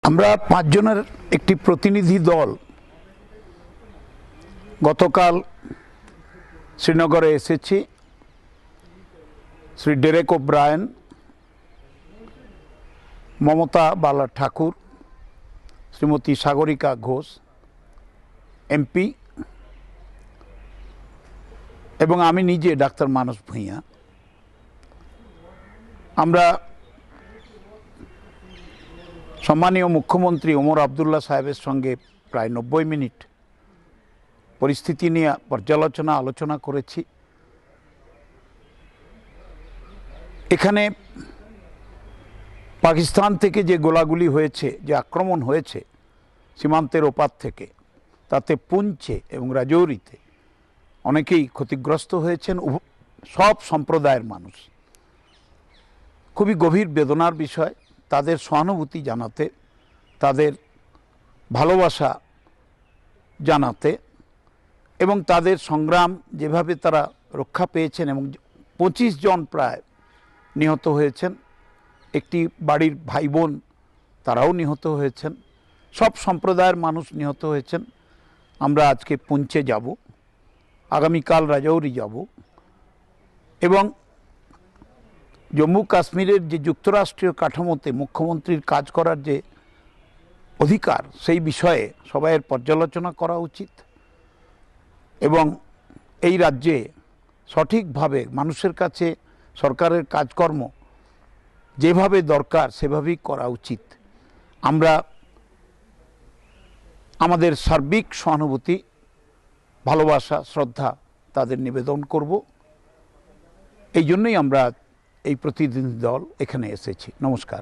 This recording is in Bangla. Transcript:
আমরা পাঁচজনের একটি প্রতিনিধি দল গতকাল শ্রীনগরে এসেছি। শ্রী ডেরেক ওব্রায়েন, মমতা বালা ঠাকুর, শ্রীমতী সাগরিকা ঘোষ এমপি এবং আমি নিজে ডাক্তার মানস ভূঁইয়া। আমরা সম্মানীয় মুখ্যমন্ত্রী ওমর আবদুল্লাহ সাহেবের সঙ্গে প্রায় 90 মিনিট পরিস্থিতি নিয়ে পর্যালোচনা আলোচনা করেছি। এখানে পাকিস্তান থেকে যে গোলাগুলি হয়েছে, যে আক্রমণ হয়েছে সীমান্তের ওপার থেকে, তাতে পুঞ্চে এবং রাজৌরিতে অনেকেই ক্ষতিগ্রস্ত হয়েছেন। সব সম্প্রদায়ের মানুষ, খুবই গভীর বেদনার বিষয়। তাদের সহানুভূতি জানাতে, তাদের ভালোবাসা জানাতে এবং তাদের সংগ্রাম যেভাবে তারা রক্ষা পেয়েছেন এবং 25 জন প্রায় নিহত হয়েছেন, একটি বাড়ির ভাই বোন তারাও নিহত হয়েছেন, সব সম্প্রদায়ের মানুষ নিহত হয়েছেন। আমরা আজকে পুঞ্চে যাব, আগামীকাল রাজৌরি যাব এবং জম্মু কাশ্মীরের যে যুক্তরাষ্ট্রীয় কাঠামোতে মুখ্যমন্ত্রীর কাজ করার যে অধিকার, সেই বিষয়ে সবাইয়ের পর্যালোচনা করা উচিত এবং এই রাজ্যে সঠিকভাবে মানুষের কাছে সরকারের কাজকর্ম যেভাবে দরকার সেভাবেই করা উচিত। আমরা আমাদের সার্বিক সহানুভূতি, ভালোবাসা, শ্রদ্ধা তাদের নিবেদন করব। এই জন্যই আমরা এই প্রতিনিধি দল এখানে এসেছি। নমস্কার।